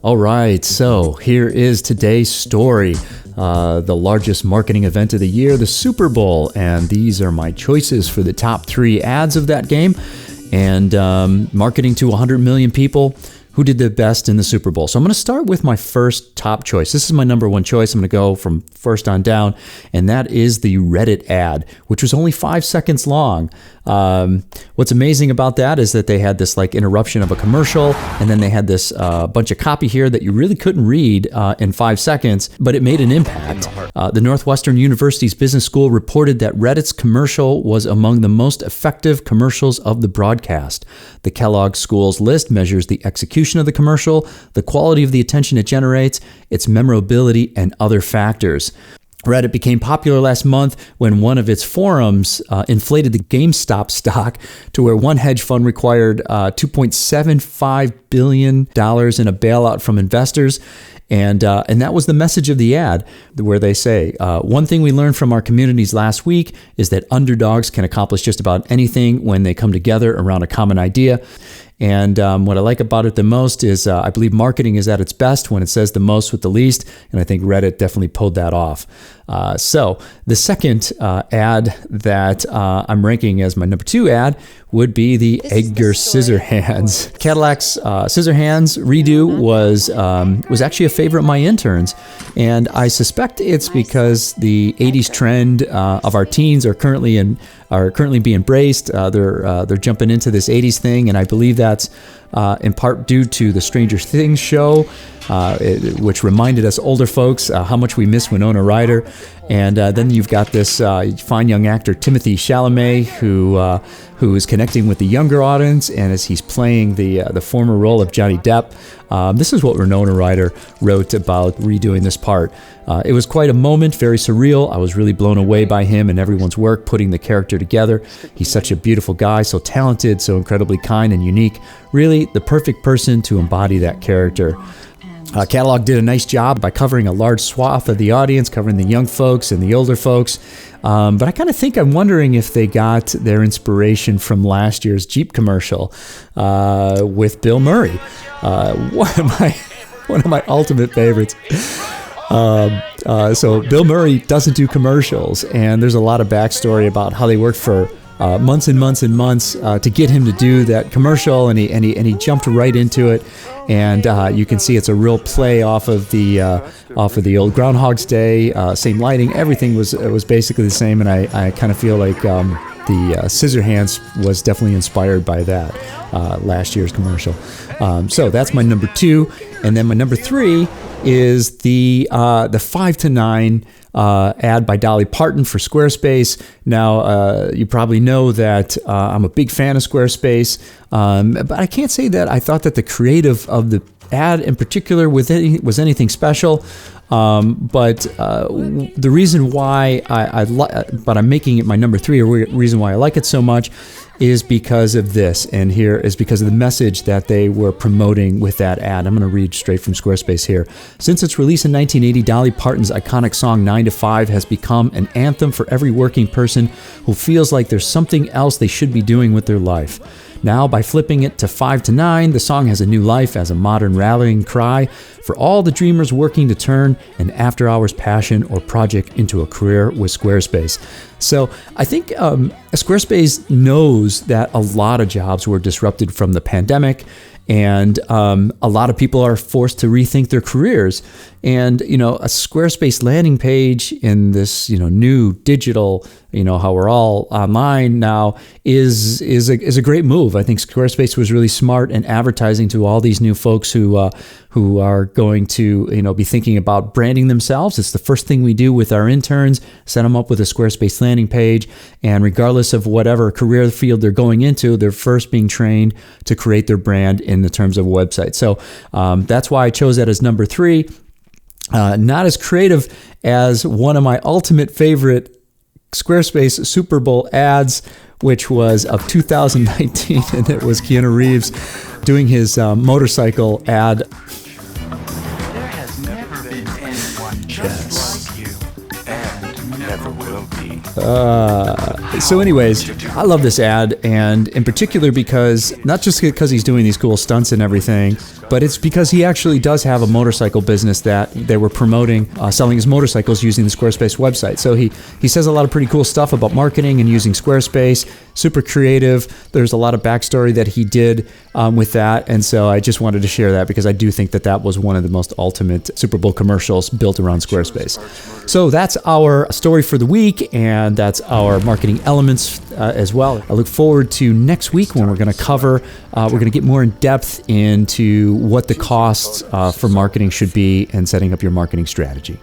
All right, so here is today's story. The largest marketing event of the year, the Super Bowl, and these are my choices for the top 3 ads of that game, and marketing to 100 million people. Who did the best in the Super Bowl? So I'm going to start with my first top choice. This is my number 1 choice. I'm going to go from first on down, and that is the Reddit ad, which was only 5 seconds long. What's amazing about that is that they had this like interruption of a commercial, and then they had this bunch of copy here that you really couldn't read in 5 seconds, but it made an impact. The Northwestern University's Business School reported that Reddit's commercial was among the most effective commercials of the broadcast. The Kellogg School's list measures the execution of the commercial, the quality of the attention it generates, its memorability, and other factors. Reddit became popular last month when one of its forums inflated the GameStop stock to where one hedge fund required $2.75 billion in a bailout from investors. And that was the message of the ad, where they say, one thing we learned from our communities last week is that underdogs can accomplish just about anything when they come together around a common idea. And what I like about it the most is I believe marketing is at its best when it says the most with the least, and I think Reddit definitely pulled that off. So the second ad that I'm ranking as my number 2 ad would be the Edgar Scissorhands. Cadillac's Scissorhands redo was actually a favorite of my interns, and I suspect it's because the 80s trend of our teens are currently being embraced. They're jumping into this 80s thing, and I believe that's in part due to the Stranger Things show, which reminded us older folks how much we miss Winona Ryder. And then you've got this fine young actor Timothée Chalamet who is connecting with the younger audience, and as he's playing the former role of Johnny Depp. This is what Winona Ryder wrote about redoing this part. It was quite a moment, very surreal. I was really blown away by him and everyone's work putting the character together. He's such a beautiful guy, so talented, so incredibly kind and unique. Really the perfect person to embody that character. Cadillac did a nice job by covering a large swath of the audience, covering the young folks and the older folks. But I kind of think I'm wondering if they got their inspiration from last year's Jeep commercial with Bill Murray, one of my ultimate favorites. So Bill Murray doesn't do commercials, and there's a lot of backstory about how they worked for months and months and months to get him to do that commercial, and he jumped right into it. And you can see it's a real play off of the old Groundhog's Day, same lighting, everything was basically the same. And I kind of feel like the Scissorhands was definitely inspired by that last year's commercial. So that's my number 2, and then my number 3 is the 5 to 9 ad by Dolly Parton for Squarespace. Now, you probably know that I'm a big fan of Squarespace, but I can't say that I thought that the creative of the ad in particular was anything special. But the reason why but I'm making it my number 3, or reason why I like it so much, is because of this, and here is because of the message that they were promoting with that ad. I'm going to read straight from Squarespace here. Since its release in 1980, Dolly Parton's iconic song 9 to 5 has become an anthem for every working person who feels like there's something else they should be doing with their life. Now, by flipping it to 5 to 9, the song has a new life as a modern rallying cry for all the dreamers working to turn an after-hours passion or project into a career with Squarespace. So I think Squarespace knows that a lot of jobs were disrupted from the pandemic, and a lot of people are forced to rethink their careers. And, a Squarespace landing page in this, new digital, how we're all online now is a great move. I think Squarespace was really smart in advertising to all these new folks who are going to, be thinking about branding themselves. It's the first thing we do with our interns, set them up with a Squarespace landing page. And regardless of whatever career field they're going into, they're first being trained to create their brand in the terms of a website. So that's why I chose that as number 3. Not as creative as one of my ultimate favorite Squarespace Super Bowl ads, which was of 2019, and it was Keanu Reeves doing his motorcycle ad. There has never been anyone just like you, and never will be. So anyways, I love this ad, and in particular because, not just because he's doing these cool stunts and everything, but it's because he actually does have a motorcycle business that they were promoting, selling his motorcycles using the Squarespace website. So he says a lot of pretty cool stuff about marketing and using Squarespace, super creative. There's a lot of backstory that he did with that, and so I just wanted to share that because I do think that was one of the most ultimate Super Bowl commercials built around Squarespace. So that's our story for the week, and that's our marketing elements as well. I look forward to next week when we're going to cover, we're going to get more in depth into what the costs for marketing should be and setting up your marketing strategy.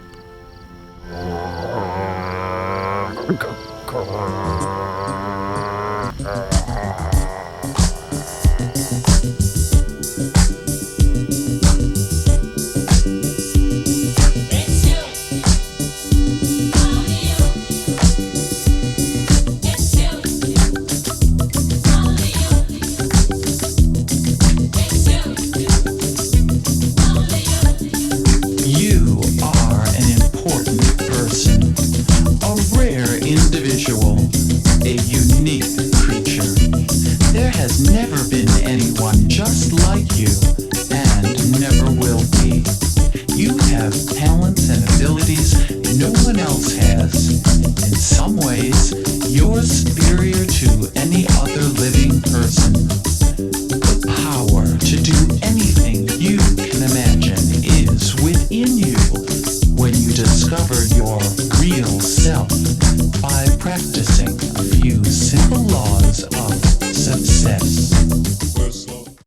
By practicing a few simple laws of